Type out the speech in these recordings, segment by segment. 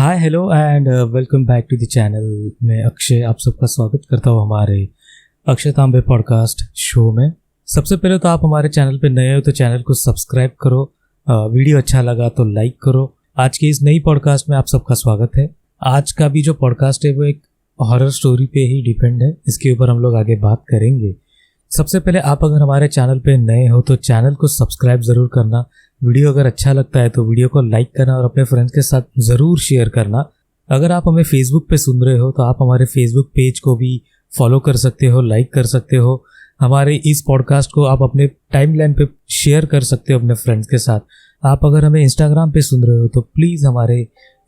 Hi hello and welcome back to the channel. मैं अक्षय आप सबका स्वागत करता हूँ हमारे अक्षय तांबे पॉडकास्ट शो में। सबसे पहले तो आप हमारे चैनल पे नए हो तो चैनल को सब्सक्राइब करो, वीडियो अच्छा लगा तो लाइक करो। आज के इस नई पॉडकास्ट में आप सबका स्वागत है। आज का भी जो पॉडकास्ट है वो एक हॉरर स्टोरी पे ही डिपेंड है, इसके ऊपर हम लोग आगे बात करेंगे। सबसे पहले आप अगर हमारे चैनल पे नए हो तो चैनल को सब्सक्राइब ज़रूर करना। वीडियो अगर अच्छा लगता है तो वीडियो को लाइक करना और अपने फ्रेंड्स के साथ ज़रूर शेयर करना। अगर आप हमें फेसबुक पे सुन रहे हो तो आप हमारे फेसबुक पेज को भी फॉलो कर सकते हो, लाइक कर सकते हो। हमारे इस पॉडकास्ट को आप अपने टाइमलाइन पे शेयर कर सकते हो अपने फ्रेंड्स के साथ। आप अगर हमें इंस्टाग्राम पे सुन रहे हो तो प्लीज़ हमारे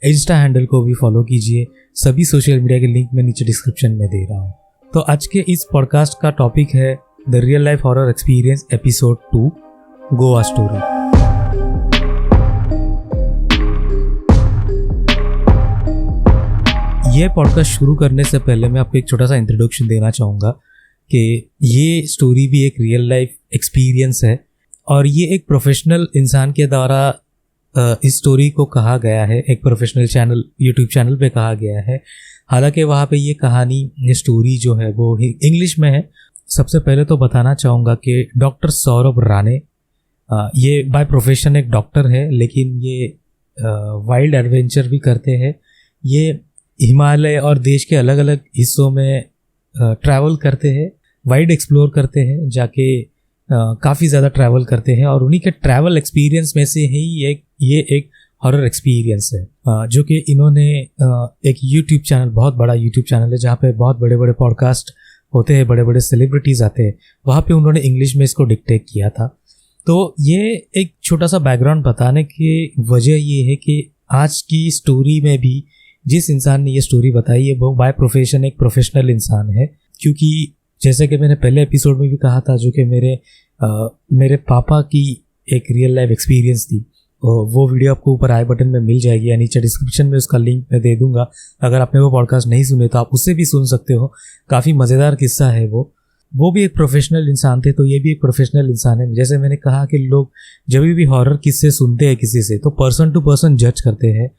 इंस्टा हैंडल को भी फॉलो कीजिए। सभी सोशल मीडिया के लिंक मैं नीचे डिस्क्रिप्शन में दे रहा हूँ। तो आज के इस पॉडकास्ट का टॉपिक है the real life horror experience episode 2 Goa story. ये पॉडकास्ट शुरू करने से पहले मैं आपको एक छोटा सा इंट्रोडक्शन देना चाहूँगा कि ये स्टोरी भी एक रियल लाइफ एक्सपीरियंस है और ये एक प्रोफेशनल इंसान के द्वारा इस स्टोरी को कहा गया है। एक प्रोफेशनल चैनल यूट्यूब चैनल पे कहा गया है। हालांकि वहाँ पे ये कहानी, ये स्टोरी जो है वो इंग्लिश में है। सबसे पहले तो बताना चाहूँगा कि डॉक्टर सौरभ राणे ये बाय प्रोफेशन एक डॉक्टर है, लेकिन ये वाइल्ड एडवेंचर भी करते हैं। ये हिमालय और देश के अलग अलग हिस्सों में ट्रैवल करते हैं, वाइड एक्सप्लोर करते हैं, जाके काफ़ी ज़्यादा ट्रैवल करते हैं और उन्हीं के ट्रैवल एक्सपीरियंस में से ही ये एक हॉरर एक्सपीरियंस है जो कि इन्होंने एक यूट्यूब चैनल, बहुत बड़ा यूट्यूब चैनल है जहाँ पे बहुत बड़े बड़े पॉडकास्ट होते हैं, बड़े बड़े सेलिब्रिटीज़ आते हैं, वहाँ पे उन्होंने इंग्लिश में इसको डिक्टेट किया था। तो ये एक छोटा सा बैकग्राउंड बताने की वजह ये है कि आज की स्टोरी में भी जिस इंसान ने ये स्टोरी बताई है वो बाय प्रोफेशन एक प्रोफेशनल इंसान है। क्योंकि जैसे कि मैंने पहले एपिसोड में भी कहा था, जो कि मेरे पापा की एक रियल लाइफ एक्सपीरियंस थी, वो वीडियो आपको ऊपर आई बटन में मिल जाएगी या नीचे डिस्क्रिप्शन में उसका लिंक मैं दे दूंगा। अगर आपने वो पॉडकास्ट नहीं सुने तो आप उससे भी सुन सकते हो। काफ़ी मज़ेदार किस्सा है वो भी एक प्रोफेशनल इंसान थे, तो ये भी एक प्रोफेशनल इंसान है। जैसे मैंने कहा कि लोग जब भी हॉरर किस्से सुनते हैं किसी से तो पर्सन टू पर्सन जज करते हैं।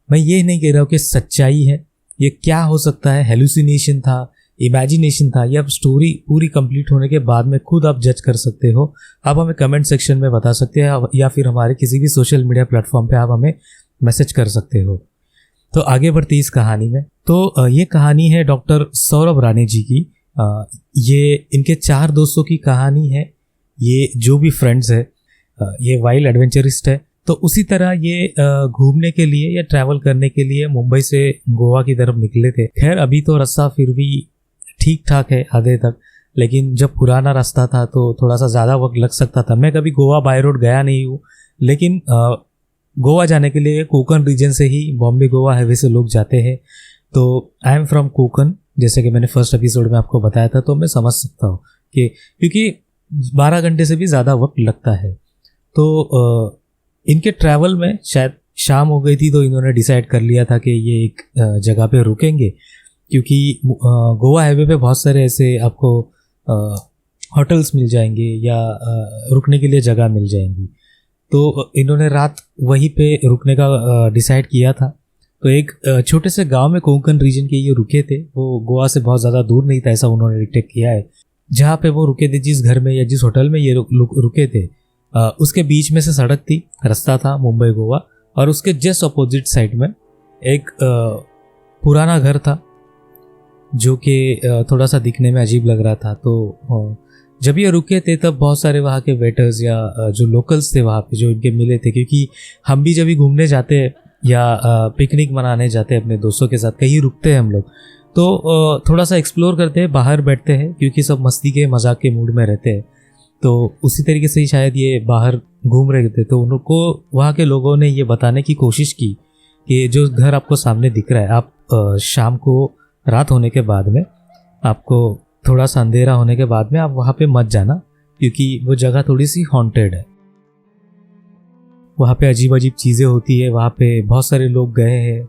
मैं ये नहीं कह रहा हूँ कि सच्चाई है, ये क्या हो सकता है, हेलुसिनेशन था, इमेजिनेशन था, या स्टोरी पूरी कंप्लीट होने के बाद में खुद आप जज कर सकते हो। आप हमें कमेंट सेक्शन में बता सकते हैं या फिर हमारे किसी भी सोशल मीडिया प्लेटफॉर्म पे आप हमें मैसेज कर सकते हो। तो आगे बढ़ते इस कहानी में। तो ये कहानी है डॉक्टर सौरभ राणे जी की। ये इनके 4 दोस्तों की कहानी है। ये जो भी फ्रेंड्स है, ये वाइल्ड एडवेंचरिस्ट है। तो उसी तरह ये घूमने के लिए या ट्रैवल करने के लिए मुंबई से गोवा की तरफ निकले थे। खैर अभी तो रास्ता फिर भी ठीक ठाक है आधे तक, लेकिन जब पुराना रास्ता था तो थोड़ा सा ज़्यादा वक्त लग सकता था। मैं कभी गोवा बाय रोड गया नहीं हूँ, लेकिन गोवा जाने के लिए कोकण रीजन से ही बॉम्बे गोवा हाईवे से लोग जाते हैं। तो आई एम फ्रॉम कोकण, जैसे कि मैंने फर्स्ट एपिसोड में आपको बताया था, तो मैं समझ सकता हूँ कि क्योंकि 12 घंटे से भी ज़्यादा वक्त लगता है। तो इनके ट्रैवल में शायद शाम हो गई थी, तो इन्होंने डिसाइड कर लिया था कि ये एक जगह पे रुकेंगे, क्योंकि गोवा हाईवे पे बहुत सारे ऐसे आपको होटल्स मिल जाएंगे या रुकने के लिए जगह मिल जाएंगी। तो इन्होंने रात वहीं पे रुकने का डिसाइड किया था। तो एक छोटे से गांव में कोंकण रीजन के ये रुके थे। वो गोवा से बहुत ज़्यादा दूर नहीं था, ऐसा उन्होंने डिटेक्ट किया है। जहाँ पे वो रुके थे, जिस घर में या जिस होटल में ये रुके थे, उसके बीच में से सड़क थी, रास्ता था मुंबई गोवा, और उसके जस्ट अपोजिट साइड में एक पुराना घर था जो कि थोड़ा सा दिखने में अजीब लग रहा था। तो जब ये रुके थे तब बहुत सारे वहाँ के वेटर्स या जो लोकल्स थे वहाँ पे जो इनके मिले थे, क्योंकि हम भी जब भी घूमने जाते हैं या पिकनिक मनाने जाते हैं अपने दोस्तों के साथ, कहीं रुकते हैं हम लोग, तो थोड़ा सा एक्सप्लोर करते हैं, बाहर बैठते हैं, क्योंकि सब मस्ती के मजाक के मूड में रहते हैं। तो उसी तरीके से ही शायद ये बाहर घूम रहे थे, तो उनको वहाँ के लोगों ने ये बताने की कोशिश की कि जो घर आपको सामने दिख रहा है, आप शाम को, रात होने के बाद में, आपको थोड़ा सा अंधेरा होने के बाद में आप वहाँ पे मत जाना, क्योंकि वो जगह थोड़ी सी हॉन्टेड है। वहाँ पे अजीब अजीब चीज़ें होती है। वहाँ पे बहुत सारे लोग गए हैं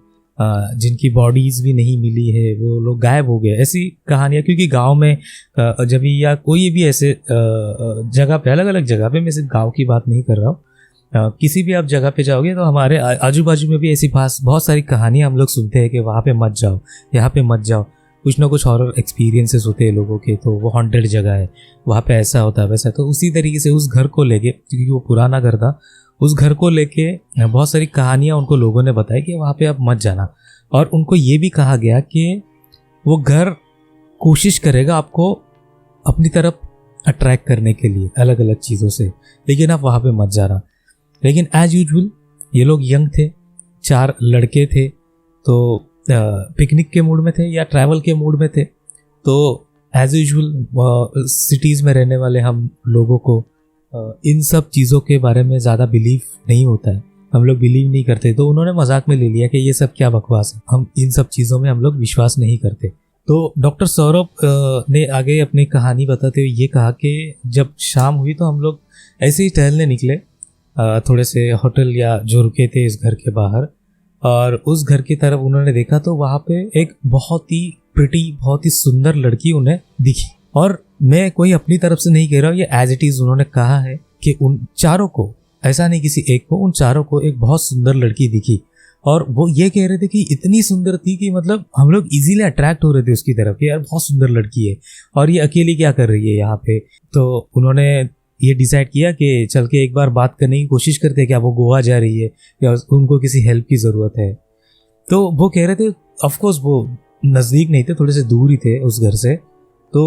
जिनकी बॉडीज़ भी नहीं मिली है, वो लोग गायब हो गए, ऐसी कहानियाँ। क्योंकि गांव में जब या कोई भी ऐसे जगह पे, अलग अलग जगह पे, मैं सिर्फ गांव की बात नहीं कर रहा हूँ, किसी भी आप जगह पे जाओगे तो हमारे आजू बाजू में भी ऐसी बहुत सारी कहानियाँ हम लोग सुनते हैं कि वहाँ पे मत जाओ, यहाँ पे मत जाओ। कुछ ना कुछ हॉरर एक्सपीरियंसेस होते हैं लोगों के, तो वो हॉन्टेड जगह है, वहाँ पे ऐसा होता है वैसा। तो उसी तरीके से उस घर को लेके, क्योंकि वो पुराना घर था, उस घर को लेके बहुत सारी कहानियाँ उनको लोगों ने बताई कि वहाँ पे आप मत जाना। और उनको ये भी कहा गया कि वो घर कोशिश करेगा आपको अपनी तरफ अट्रैक्ट करने के लिए अलग अलग चीज़ों से, लेकिन आप वहाँ पे मत जाना। लेकिन एज यूजुअल ये लोग यंग थे, 4 लड़के थे, तो पिकनिक के मूड में थे या ट्रैवल के मूड में थे। तो एज यूजुअल सिटीज़ में रहने वाले हम लोगों को इन सब चीज़ों के बारे में ज़्यादा बिलीव नहीं होता है, हम लोग बिलीव नहीं करते। तो उन्होंने मजाक में ले लिया कि ये सब क्या बकवास है, हम इन सब चीज़ों में हम लोग विश्वास नहीं करते। तो डॉक्टर सौरभ ने आगे अपनी कहानी बताते हुए ये कहा कि जब शाम हुई तो हम लोग ऐसे ही टहलने निकले थोड़े से होटल या जो रुके थे इस घर के बाहर, और उस घर की तरफ उन्होंने देखा तो वहाँ पे एक बहुत ही प्रिटी, बहुत ही सुंदर लड़की उन्हें दिखी। और मैं कोई अपनी तरफ से नहीं कह रहा हूँ, ये एज इट इज़ उन्होंने कहा है कि उन चारों को, ऐसा नहीं किसी एक को, उन चारों को एक बहुत सुंदर लड़की दिखी। और वो ये कह रहे थे कि इतनी सुंदर थी कि मतलब हम लोग इजीली अट्रैक्ट हो रहे थे उसकी तरफ कि यार बहुत सुंदर लड़की है और ये अकेली क्या कर रही है यहाँ पे। तो उन्होंने ये डिसाइड किया कि चल के एक बार बात करने की कोशिश करते हैं, क्या वो गोवा जा रही है या उनको किसी हेल्प की ज़रूरत है। तो वो कह रहे थे, ऑफकोर्स वो नज़दीक नहीं थे, थोड़े से दूर ही थे उस घर से। तो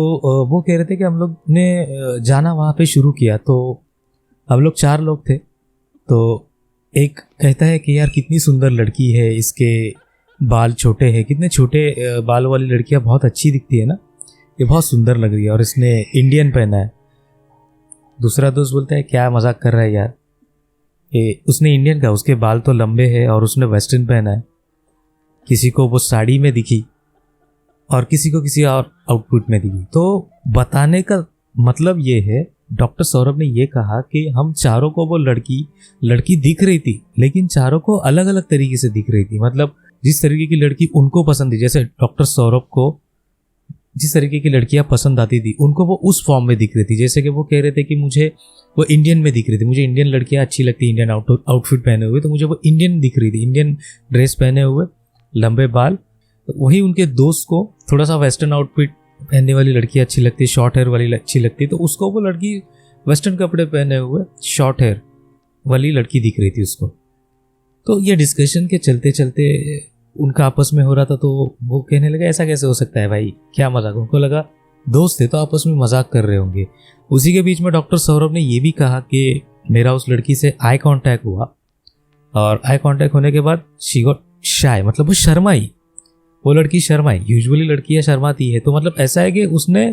वो कह रहे थे कि हम लोग ने जाना वहाँ पे शुरू किया। तो हम लोग 4 लोग थे। तो एक कहता है कि यार कितनी सुंदर लड़की है, इसके बाल छोटे हैं, कितने छोटे बाल वाली लड़कियाँ बहुत अच्छी दिखती है ना, ये बहुत सुंदर लग रही है और इसने इंडियन पहना है। दूसरा दोस्त बोलता है क्या मजाक कर रहा है यार, उसने इंडियन का, उसके बाल तो लंबे हैं और उसने वेस्टर्न पहना है। किसी को वो साड़ी में दिखी और किसी को किसी और आउटफिट में दिखी। तो बताने का मतलब ये है, डॉक्टर सौरभ ने ये कहा कि हम चारों को वो लड़की दिख रही थी, लेकिन चारों को अलग अलग तरीके से दिख रही थी। मतलब जिस तरीके की लड़की उनको पसंद थी, जैसे डॉक्टर सौरभ को जिस तरीके की लड़कियां पसंद आती थी, उनको वो उस फॉर्म में दिख रही थी। जैसे कि वो कह रहे थे कि मुझे वो इंडियन में दिख रही थी, मुझे इंडियन लड़कियां अच्छी लगती, इंडियन आउटफिट पहने हुए, तो मुझे वो इंडियन दिख रही थी, इंडियन ड्रेस पहने हुए, लंबे बाल। तो वही उनके दोस्त को थोड़ा सा वेस्टर्न आउटफिट पहनने वाली लड़की अच्छी लगती, शॉर्ट हेयर वाली अच्छी लगती, तो उसको वो लड़की वेस्टर्न कपड़े पहने हुए शॉर्ट हेयर वाली लड़की दिख रही थी उसको। तो ये डिस्कशन के चलते चलते उनका आपस में हो रहा था। तो वो कहने लगा ऐसा कैसे हो सकता है भाई, क्या मजाक। उनको लगा दोस्त थे तो आपस में मजाक कर रहे होंगे। उसी के बीच में डॉक्टर सौरभ ने ये भी कहा कि मेरा उस लड़की से आई कांटेक्ट हुआ, और आई कांटेक्ट होने के बाद शी गॉट शाय, मतलब वो शर्माई, वो लड़की शर्माई। यूजुअली लड़कियां शर्माती है, तो मतलब ऐसा है कि उसने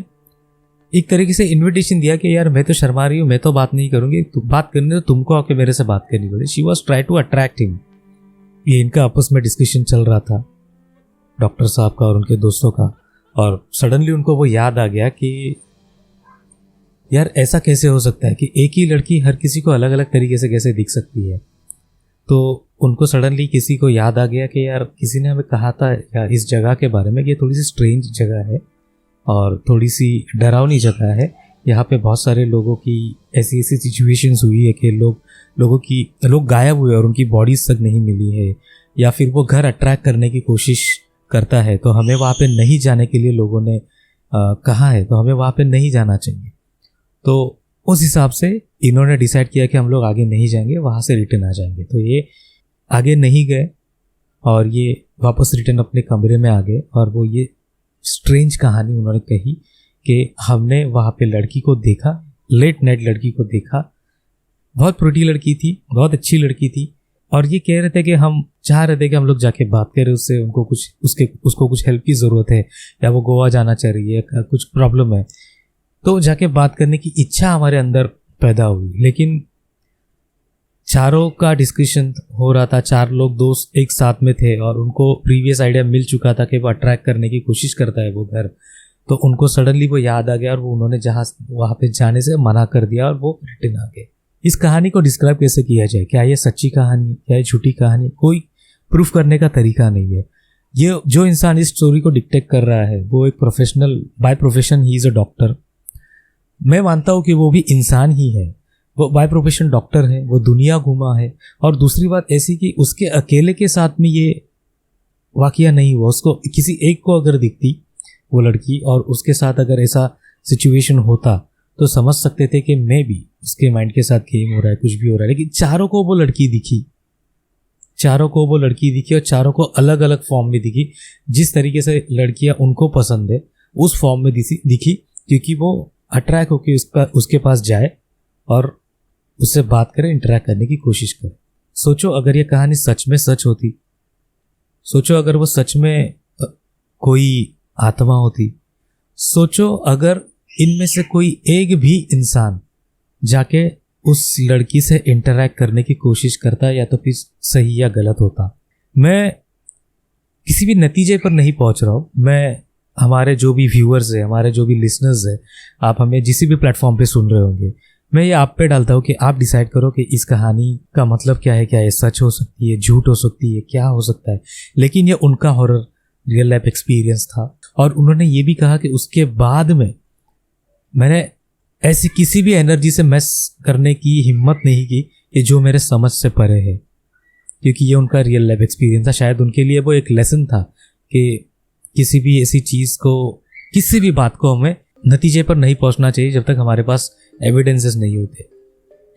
एक तरीके से इन्विटेशन दिया कि यार मैं तो शर्मा रही हूँ, मैं तो बात नहीं करूँगी, बात करनी तो तुमको आके मेरे से बात करनी पड़े। She was try to attract him. ये इनका आपस में डिस्कशन चल रहा था, डॉक्टर साहब का और उनके दोस्तों का। और सडनली उनको वो याद आ गया कि यार ऐसा कैसे हो सकता है कि एक ही लड़की हर किसी को अलग अलग तरीके से कैसे दिख सकती है। तो उनको सडनली किसी को याद आ गया कि यार किसी ने हमें कहा था यार इस जगह के बारे में कि ये थोड़ी सी स्ट्रेंज जगह है और थोड़ी सी डरावनी जगह है। यहाँ पे बहुत सारे लोगों की ऐसी सिचुएशंस हुई है कि लोग गायब हुए और उनकी बॉडीज तक नहीं मिली है, या फिर वो घर अट्रैक्ट करने की कोशिश करता है, तो हमें वहाँ पे नहीं जाने के लिए लोगों ने कहा है, तो हमें वहाँ पे नहीं जाना चाहिए। तो उस हिसाब से इन्होंने डिसाइड किया कि हम लोग आगे नहीं जाएंगे, वहाँ से रिटर्न आ जाएंगे। तो ये आगे नहीं गए और ये वापस रिटर्न अपने कमरे में आ गए। और वो ये स्ट्रेंज कहानी उन्होंने कही कि हमने वहाँ पे लड़की को देखा, लेट नाइट लड़की को देखा, बहुत प्रिटी लड़की थी, बहुत अच्छी लड़की थी। और ये कह रहे थे कि हम चाह रहे थे कि हम लोग जाके बात करें उससे, उसको कुछ हेल्प की ज़रूरत है, या वो गोवा जाना चाह रही है, कुछ प्रॉब्लम है, तो जाके बात करने की इच्छा हमारे अंदर पैदा हुई। लेकिन चारों का डिस्कशन हो रहा था, 4 लोग दोस्त एक साथ में थे और उनको प्रीवियस आइडिया मिल चुका था कि वो अट्रैक्ट करने की कोशिश करता है वो घर। तो उनको सडनली वो याद आ गया और वो उन्होंने वहाँ पे जाने से मना कर दिया और वो रिटर्न आ गए। इस कहानी को डिस्क्राइब कैसे किया जाए, क्या ये सच्ची कहानी है, क्या ये झूठी कहानी, कोई प्रूफ करने का तरीका नहीं है। ये जो इंसान इस स्टोरी को डिक्टेट कर रहा है वो एक professional, by profession he is a doctor. मैं मानता हूँ कि वो भी इंसान ही है, वो बाय प्रोफेशन डॉक्टर है, वो दुनिया घूमा है। और दूसरी बात ऐसी कि उसके अकेले के साथ में ये वाकया नहीं हुआ। उसको किसी एक को अगर दिखती वो लड़की और उसके साथ अगर ऐसा सिचुएशन होता तो समझ सकते थे कि मैं भी उसके माइंड के साथ गेम हो रहा है, कुछ भी हो रहा है। लेकिन चारों को वो लड़की दिखी, चारों को वो लड़की दिखी और चारों को अलग अलग फॉर्म में दिखी। जिस तरीके से लड़कियां उनको पसंद है उस फॉर्म में दिखी, क्योंकि वो अट्रैक्ट होकर उसके पास जाए और उससे बात करे, इंटरेक्ट करने की कोशिश करे। सोचो अगर ये कहानी सच में सच होती, सोचो अगर वो सच में कोई आत्मा होती, सोचो अगर इनमें से कोई एक भी इंसान जाके उस लड़की से इंटरेक्ट करने की कोशिश करता, या तो फिर सही या गलत होता। मैं किसी भी नतीजे पर नहीं पहुंच रहा हूँ। मैं हमारे जो भी व्यूअर्स है, हमारे जो भी लिसनर्स है, आप हमें जिस भी प्लेटफॉर्म पे सुन रहे होंगे, मैं ये आप पे डालता हूँ कि आप डिसाइड करो कि इस कहानी का मतलब क्या है। क्या ये सच हो सकती है, झूठ हो सकती है, क्या हो सकता है। लेकिन ये उनका हॉरर रियल लाइफ एक्सपीरियंस था। और उन्होंने ये भी कहा कि उसके बाद में मैंने ऐसी किसी भी एनर्जी से मैस करने की हिम्मत नहीं की कि जो मेरे समझ से परे है, क्योंकि ये उनका रियल लाइफ एक्सपीरियंस था। शायद उनके लिए वो एक लेसन था कि किसी भी ऐसी चीज़ को, किसी भी बात को हमें नतीजे पर नहीं पहुंचना चाहिए जब तक हमारे पास एविडेंसेस नहीं होते।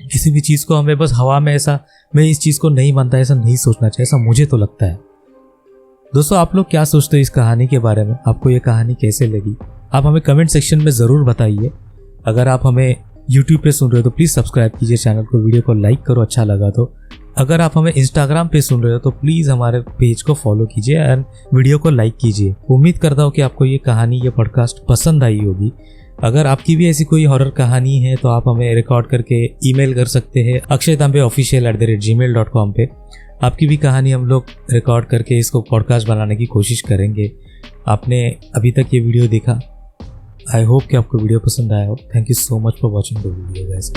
किसी भी चीज़ को हमें बस हवा में ऐसा, मैं इस चीज़ को नहीं मानता, ऐसा नहीं सोचना चाहिए। ऐसा मुझे तो लगता है। दोस्तों, आप लोग क्या सोचते हो इस कहानी के बारे में? आपको ये कहानी कैसे लगी? आप हमें कमेंट सेक्शन में ज़रूर बताइए। अगर आप हमें यूट्यूब पे सुन रहे हो तो प्लीज़ सब्सक्राइब कीजिए चैनल को, वीडियो को लाइक करो अच्छा लगा तो। अगर आप हमें इंस्टाग्राम पे सुन रहे हो तो प्लीज़ हमारे पेज को फॉलो कीजिए एंड वीडियो को लाइक कीजिए। उम्मीद करता हूँ कि आपको ये कहानी, ये पॉडकास्ट पसंद आई होगी। अगर आपकी भी ऐसी कोई हॉरर कहानी है तो आप हमें रिकॉर्ड करके ईमेल कर सकते हैं akshaytambeofficial@gmail.com पे। आपकी भी कहानी हम लोग रिकॉर्ड करके इसको पॉडकास्ट बनाने की कोशिश करेंगे। आपने अभी तक ये वीडियो देखा, आई होप कि आपको वीडियो पसंद आया हो। Thank you so much for watching the video guys.